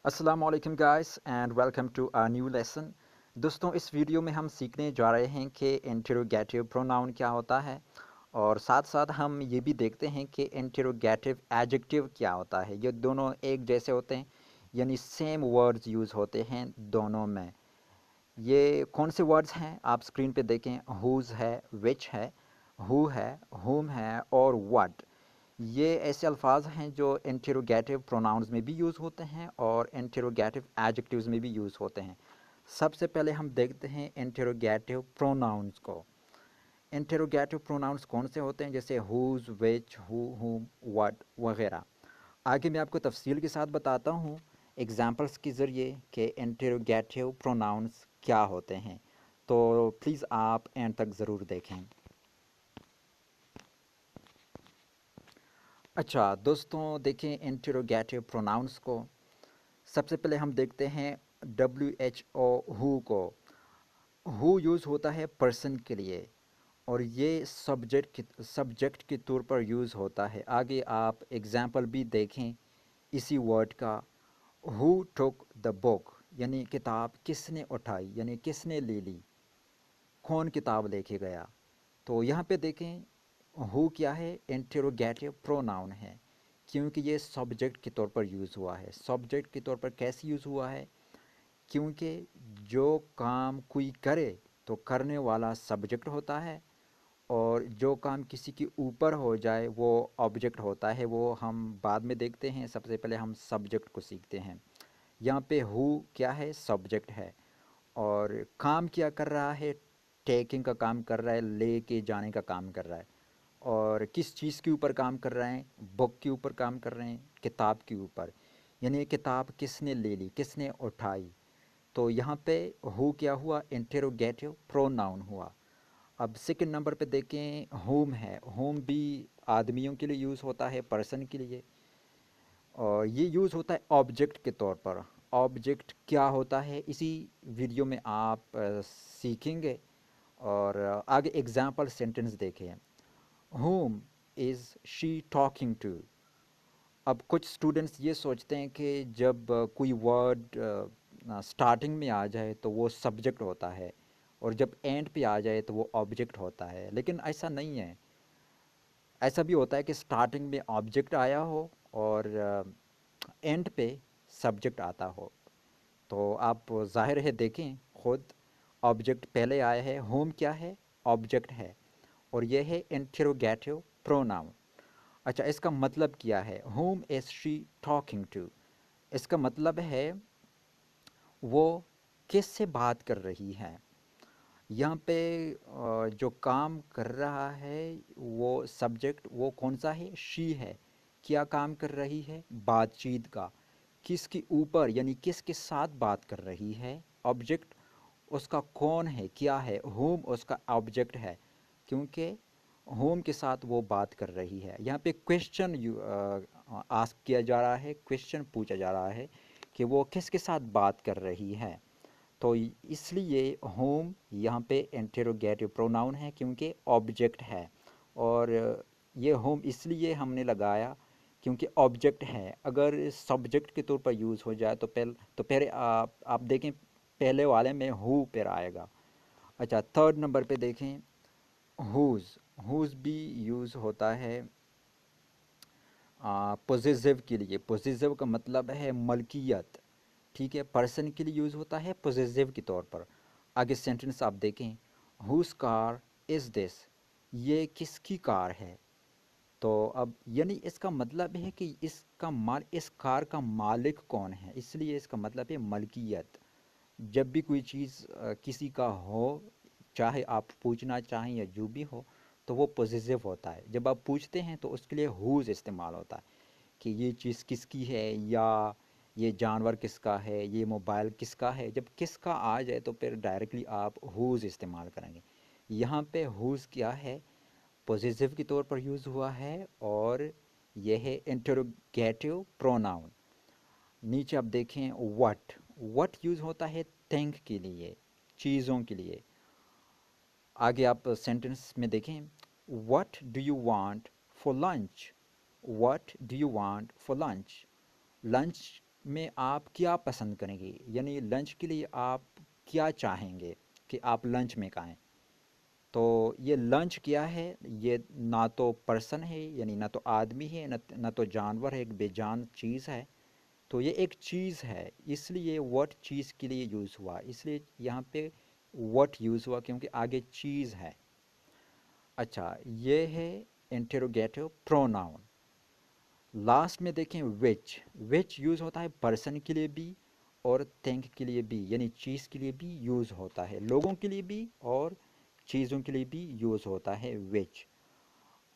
السلام علیکم guys and welcome to a new lesson. دوستوں اس ویڈیو میں ہم سیکھنے جا رہے ہیں کہ انٹروگیٹو پروناؤن کیا ہوتا ہے، اور ساتھ ساتھ ہم یہ بھی دیکھتے ہیں کہ انٹروگیٹو ایڈجیکٹو کیا ہوتا ہے. یہ دونوں ایک جیسے ہوتے ہیں، یعنی سیم ورڈز یوز ہوتے ہیں دونوں میں. یہ کون سے ورڈز ہیں آپ اسکرین پہ دیکھیں. ہوز ہے، وچ ہے، ہو ہے، ہوم ہے اور واٹ. یہ ایسے الفاظ ہیں جو انٹروگیٹو پروناؤنز میں بھی یوز ہوتے ہیں اور انٹروگیٹو ایڈجیکٹیوز میں بھی یوز ہوتے ہیں. سب سے پہلے ہم دیکھتے ہیں انٹروگیٹو پروناؤنز کو. انٹروگیٹو پروناؤنز کون سے ہوتے ہیں؟ جیسے whose, which, who, whom, what وغیرہ. آگے میں آپ کو تفصیل کے ساتھ بتاتا ہوں ایگزامپلس کے ذریعے کہ انٹروگیٹو پروناؤنز کیا ہوتے ہیں، تو پلیز آپ اینڈ تک ضرور دیکھیں. اچھا دوستوں، دیکھیں انٹروگیٹو پروناؤنس کو. سب سے پہلے ہم دیکھتے ہیں WHO کو. ہو یوز ہوتا ہے پرسن کے لیے، اور یہ سبجیکٹ کے طور پر یوز ہوتا ہے. آگے آپ ایگزامپل بھی دیکھیں اسی ورڈ کا. ہو ٹوک دا بک، یعنی کتاب کس نے اٹھائی، یعنی کس نے لے لی، کون کتاب لے کے گیا. تو یہاں پہ دیکھیں ہو کیا ہے، انٹروگیٹو پروناؤن ہے، کیونکہ یہ سبجیکٹ کے طور پر یوز ہوا ہے. سبجیکٹ کے طور پر کیسے یوز ہوا ہے؟ کیونکہ جو کام کوئی کرے تو کرنے والا سبجیکٹ ہوتا ہے، اور جو کام کسی کے اوپر ہو جائے وہ آبجیکٹ ہوتا ہے. وہ ہم بعد میں دیکھتے ہیں، سب سے پہلے ہم سبجیکٹ کو سیکھتے ہیں. یہاں پہ ہو کیا ہے، سبجیکٹ ہے، اور کام کیا کر رہا ہے، ٹیکنگ کا کام کر رہا ہے، لے کے جانے کا کام کر رہا ہے. اور کس چیز کے اوپر کام کر رہے ہیں؟ بک کے اوپر کام کر رہے ہیں، کتاب کے اوپر. یعنی کتاب کس نے لے لی، کس نے اٹھائی. تو یہاں پہ ہو کیا ہوا، انٹروگیٹو پروناؤن ہوا. اب سیکنڈ نمبر پہ دیکھیں ہوم ہے. ہوم بھی آدمیوں کے لیے یوز ہوتا ہے، پرسن کے لیے، اور یہ یوز ہوتا ہے آبجیکٹ کے طور پر. آبجیکٹ کیا ہوتا ہے اسی ویڈیو میں آپ سیکھیں گے. اور آگے ایگزامپل سینٹنس دیکھیں. Whom is she talking to. اب کچھ اسٹوڈنٹس یہ سوچتے ہیں کہ جب کوئی ورڈ اسٹارٹنگ میں آ جائے تو وہ سبجیکٹ ہوتا ہے، اور جب اینڈ پہ آ جائے تو وہ آبجیکٹ ہوتا ہے. لیکن ایسا نہیں ہے. ایسا بھی ہوتا ہے کہ اسٹارٹنگ میں آبجیکٹ آیا ہو اور اینڈ پہ سبجیکٹ آتا ہو. تو آپ ظاہر ہے دیکھیں خود، آبجیکٹ پہلے آیا ہے. ہوم کیا ہے؟ آبجیکٹ ہے، اور یہ ہے انٹروگیٹو پروناؤن. اچھا، اس کا مطلب کیا ہے؟ Whom is she talking to. اس کا مطلب ہے وہ کس سے بات کر رہی ہے. یہاں پہ جو کام کر رہا ہے وہ سبجیکٹ وہ کون سا ہے؟ شی ہے. کیا کام کر رہی ہے؟ بات چیت کا. کس کے اوپر، یعنی کس کے ساتھ بات کر رہی ہے؟ آبجیکٹ اس کا کون ہے، کیا ہے. ہوم اس کا آبجیکٹ ہے، کیونکہ ہوم کے ساتھ وہ بات کر رہی ہے. یہاں پہ کویشچن آسک کیا جا رہا ہے، کویشچن پوچھا جا رہا ہے کہ وہ کس کے ساتھ بات کر رہی ہے. تو اس لیے ہوم یہاں پہ انٹروگیٹو پروناؤن ہے کیونکہ آبجیکٹ ہے. اور یہ ہوم اس لیے ہم نے لگایا کیونکہ آبجیکٹ ہے. اگر سبجیکٹ کے طور پر یوز ہو جائے تو پہلے آپ دیکھیں پہلے والے میں ہو پھر آئے گا. اچھا، تھرڈ نمبر پہ دیکھیں ہوز. ہوز بھی یوز ہوتا ہے پوزیسو کے لیے. پوزیسو کا مطلب ہے ملکیت، ٹھیک ہے. پرسن کے لیے یوز ہوتا ہے پوزیسو کے طور پر. آگے سینٹنس آپ دیکھیں. ہوز کار از دس. یہ کس کی کار ہے؟ تو اب یعنی اس کا مطلب ہے کہ اس کار کا مالک کون ہے. اس لیے اس کا مطلب ہے ملکیت. جب بھی کوئی چیز کسی کا ہو، چاہے آپ پوچھنا چاہیں یا جو بھی ہو، تو وہ پوزیسو ہوتا ہے. جب آپ پوچھتے ہیں تو اس کے لیے ہوز استعمال ہوتا ہے کہ یہ چیز کس کی ہے، یا یہ جانور کس کا ہے، یہ موبائل کس کا ہے. جب کس کا آ جائے تو پھر ڈائریکٹلی آپ ہوز استعمال کریں گے. یہاں پہ ہوز کیا ہے، پوزیسو کے طور پر یوز ہوا ہے، اور یہ ہے انٹروگیٹو پروناؤن. نیچے آپ دیکھیں وٹ. وٹ یوز ہوتا ہے تھنگ کے لیے، چیزوں کے لیے. آگے آپ سینٹنس میں دیکھیں. What do you want for lunch. What do you want for lunch. Lunch میں آپ کیا پسند کریں گے، یعنی لنچ کے لیے آپ کیا چاہیں گے کہ آپ لنچ میں کھائیں. تو یہ لنچ کیا ہے، یہ نہ تو پرسن ہے، یعنی نہ تو آدمی ہے، نہ تو جانور ہے، ایک بے جان چیز ہے. تو یہ ایک چیز ہے، اس لیے وٹ چیز کے لیے یوز ہوا، اس لیے یہاں پہ وٹ یوز ہوا کیونکہ آگے چیز ہے. اچھا، یہ ہے انٹروگیٹو پروناؤن. لاسٹ میں دیکھیں وچ. وچ یوز ہوتا ہے پرسن کے لیے بھی اور تھنگ کے لیے بھی، یعنی چیز کے لیے بھی یوز ہوتا ہے، لوگوں کے لیے بھی اور چیزوں کے لیے بھی یوز ہوتا ہے وچ.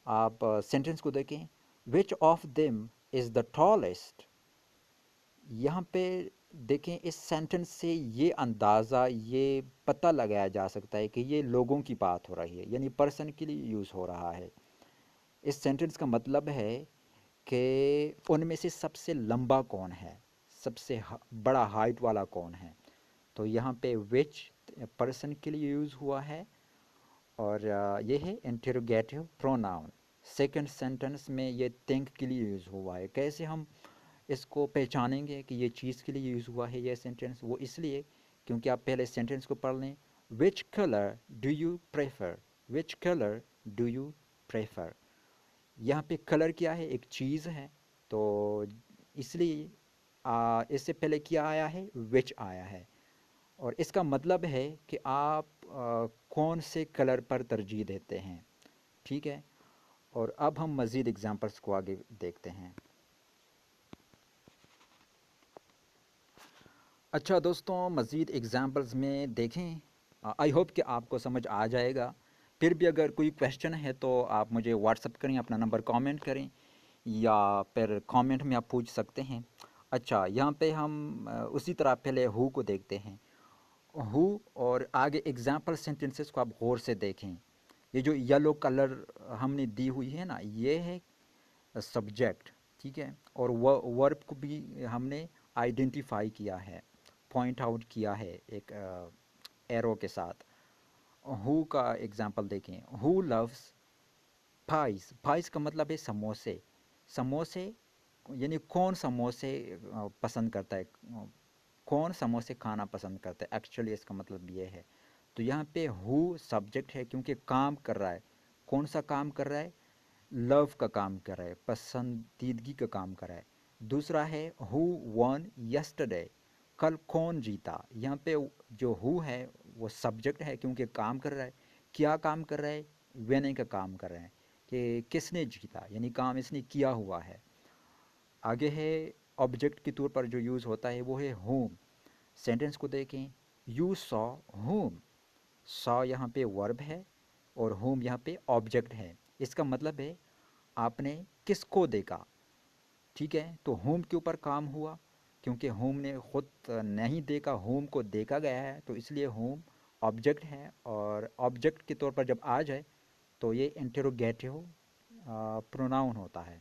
آپ سینٹنس کو دیکھیں، which of them is the tallest. یہاں پہ دیکھیں اس سینٹنس سے یہ اندازہ، یہ پتہ لگایا جا سکتا ہے کہ یہ لوگوں کی بات ہو رہی ہے، یعنی پرسن کے لیے یوز ہو رہا ہے. اس سینٹنس کا مطلب ہے کہ ان میں سے سب سے لمبا کون ہے، سب سے بڑا ہائٹ والا کون ہے. تو یہاں پہ وچ پرسن کے لیے یوز ہوا ہے، اور یہ ہے انٹروگیٹو پروناؤن. سیکنڈ سینٹنس میں یہ تھنک کے لیے یوز ہوا ہے. کیسے ہم اس کو پہچانیں گے کہ یہ چیز کے لیے یوز ہوا ہے یہ سینٹنس؟ وہ اس لیے کیونکہ آپ پہلے سینٹنس کو پڑھ لیں. Which colour do you prefer, which colour do you prefer. یہاں پہ کلر کیا ہے، ایک چیز ہے، تو اس لیے اس سے پہلے کیا آیا ہے، وچ آیا ہے. اور اس کا مطلب ہے کہ آپ کون سے کلر پر ترجیح دیتے ہیں. ٹھیک ہے، اور اب ہم مزید اگزامپلس کو آگے دیکھتے ہیں. اچھا دوستوں، مزید اگزامپلز میں دیکھیں. آئی ہوپ کہ آپ کو سمجھ آ جائے گا. پھر بھی اگر کوئی کویشچن ہے تو آپ مجھے واٹس اپ کریں، اپنا نمبر کامنٹ کریں، یا پھر کامنٹ میں آپ پوچھ سکتے ہیں. اچھا، یہاں پہ ہم اسی طرح پہلے ہو کو دیکھتے ہیں. ہو اور آگے ایگزامپل سینٹنسز کو آپ غور سے دیکھیں. یہ جو یلو کلر ہم نے دی ہوئی ہے نا، یہ ہے سبجیکٹ. ٹھیک ہے، اور ورب کو بھی ہم نے آئیڈینٹیفائی کیا ہے، پوائنٹ آؤٹ کیا ہے ایک ایرو کے ساتھ. ہو کا ایگزامپل دیکھیں. ہو لوز پائز. پائز کا مطلب ہے سموسے. سموسے یعنی کون سموسے پسند کرتا ہے، کون سموسے کھانا پسند کرتا ہے، ایکچولی اس کا مطلب یہ ہے. تو یہاں پہ ہو سبجیکٹ ہے کیونکہ کام کر رہا ہے. کون سا کام کر رہا ہے؟ لو کا کام کر رہا ہے، پسندیدگی کا کام کر رہا ہے. دوسرا ہے ہو ون یسٹرڈے. کل کون جیتا. یہاں پہ جو ہو ہے وہ سبجیکٹ ہے کیونکہ کام کر رہا ہے. کیا کام کر رہا ہے؟ ویننگ کا کام کر رہا ہے، کہ کس نے جیتا، یعنی کام اس نے کیا ہوا ہے. آگے ہے آبجیکٹ کے طور پر جو یوز ہوتا ہے وہ ہے ہوم. سینٹنس کو دیکھیں. یو سا ہوم. سا یہاں پہ ورب ہے اور ہوم یہاں پہ آبجیکٹ ہے. اس کا مطلب ہے آپ نے کس کو دیکھا. ٹھیک ہے، تو ہوم کے اوپر کام ہوا کیونکہ ہوم نے خود نہیں دیکھا، ہوم کو دیکھا گیا ہے، تو اس لیے ہوم آبجیکٹ ہے. اور آبجیکٹ کے طور پر جب آ جائے تو یہ انٹروگیٹو پروناؤن ہوتا ہے.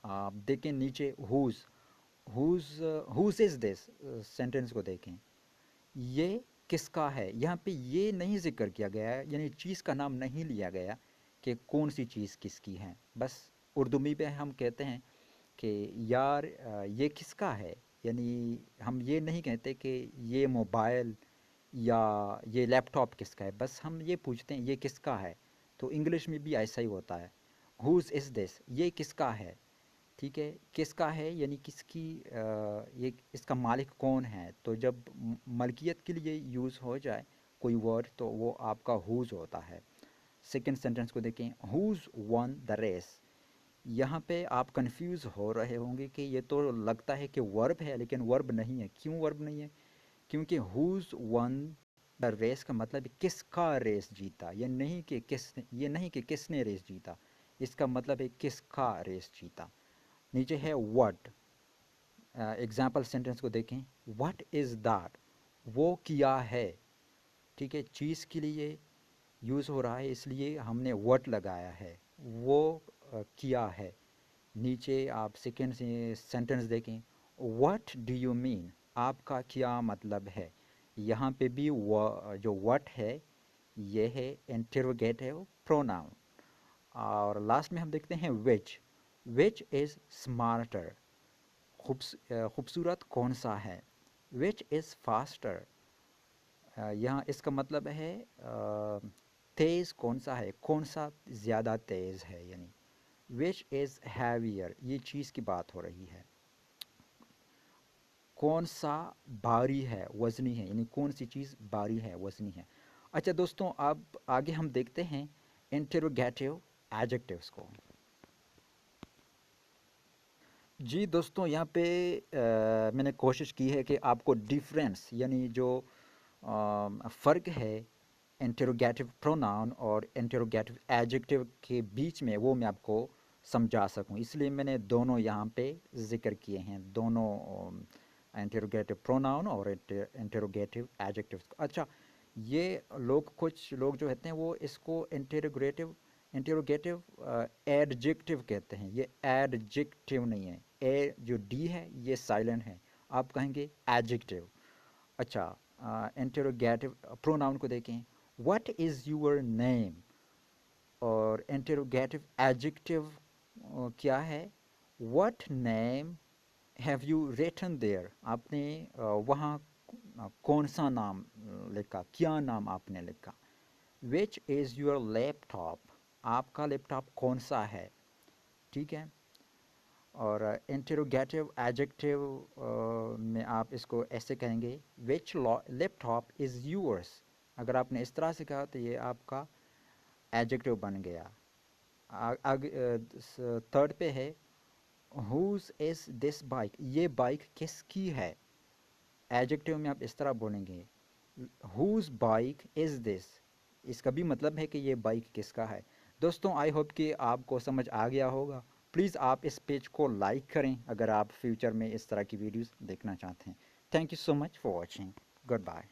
آپ دیکھیں نیچے ہوز. ہوز از دس سینٹنس کو دیکھیں. یہ کس کا ہے. یہاں پہ یہ نہیں ذکر کیا گیا ہے، یعنی چیز کا نام نہیں لیا گیا کہ کون سی چیز کس کی ہے. بس اردو میں بھی ہم کہتے ہیں کہ یار یہ کس کا ہے، یعنی ہم یہ نہیں کہتے کہ یہ موبائل یا یہ لیپ ٹاپ کس کا ہے، بس ہم یہ پوچھتے ہیں یہ کس کا ہے. تو انگلش میں بھی ایسا ہی ہوتا ہے. ہوز از دس، یہ کس کا ہے. ٹھیک ہے، کس کا ہے یعنی کس کی یہ اس کا مالک کون ہے. تو جب ملکیت کے لیے یوز ہو جائے کوئی ورڈ تو وہ آپ کا ہوز ہوتا ہے. سیکنڈ سینٹنس کو دیکھیں. ہوز ون دا ریس. یہاں پہ آپ کنفیوز ہو رہے ہوں گے کہ یہ تو لگتا ہے کہ ورب ہے لیکن ورب نہیں ہے. کیوں ورب نہیں ہے؟ کیونکہ ہوز ون دا ریس کا مطلب کس کا ریس جیتا، یہ نہیں کہ کس نے ریس جیتا. اس کا مطلب ہے کس کا ریس جیتا. نیچے ہے واٹ. ایگزامپل سینٹنس کو دیکھیں. What is that. وہ کیا ہے. ٹھیک ہے، چیز کے لیے یوز ہو رہا ہے اس لیے ہم نے واٹ لگایا ہے. وہ کیا ہے. نیچے آپ سیکنڈ سینٹنس دیکھیں. What do you mean. آپ کا کیا مطلب ہے. یہاں پہ بھی جو واٹ ہے یہ ہے انٹروگیٹو پروناؤن. اور لاسٹ میں ہم دیکھتے ہیں وچ. وچ از اسمارٹر. خوبصورت کون سا ہے. وچ از فاسٹر، یہاں اس کا مطلب ہے تیز کون سا ہے، کون سا زیادہ تیز ہے، یعنی وچ از ہیویئر، یہ چیز کی بات ہو رہی ہے. کون سا بھاری ہے، وزنی ہے، یعنی کون سی چیز بھاری ہے، وزنی ہے. اچھا دوستوں، اب آگے ہم دیکھتے ہیں انٹروگیٹو ایڈجیکٹیوز کو. جی دوستوں، یہاں پہ میں نے کوشش کی ہے کہ آپ کو ڈیفرنس، یعنی جو فرق ہے انٹروگیٹو پروناؤن اور انٹروگیٹو ایڈجیکٹیو کے بیچ میں، وہ میں آپ کو سمجھا سکوں، اس لیے میں نے دونوں یہاں پہ ذکر کیے ہیں، دونوں انٹروگیٹو پروناؤن اور انٹروگیٹو ایڈجیکٹیو. اچھا، یہ کچھ لوگ جو ہوتے ہیں وہ اس کو انٹروگیٹو ایڈجیکٹیو کہتے ہیں. یہ ایڈجیکٹیو نہیں ہے، اے جو ڈی ہے یہ سائلنٹ ہے، آپ کہیں گے ایڈجیکٹیو. اچھا، انٹروگیٹو پروناؤن کو دیکھیں، واٹ از یور نیم، اور انٹروگیٹو ایڈجیکٹیو کیا ہے، what name have you written there, آپ نے وہاں کون سا نام لکھا، کیا نام آپ نے لکھا. وچ از یور لیپ ٹاپ، آپ کا لیپ ٹاپ کون سا ہے. ٹھیک ہے. اور انٹروگیٹو ایڈجیکٹیو میں آپ اس کو ایسے کہیں گے، وچ لیپ ٹاپ از یورس. اگر آپ نے اس طرح سے کہا تو یہ آپ کا ایڈجیکٹیو بن گیا. تھرڈ پہ ہے، ہوز از دس بائک، یہ بائک کس کی ہے. ایڈجیکٹیو میں آپ اس طرح بولیں گے، ہوز بائک از دس، اس کا بھی مطلب ہے کہ یہ بائک کس کا ہے. دوستوں، آئی ہوپ کہ آپ کو سمجھ آ گیا ہوگا. پلیز آپ اس پیج کو لائک کریں اگر آپ فیوچر میں اس طرح کی ویڈیوز دیکھنا چاہتے ہیں. Thank you so much for watching. Good bye.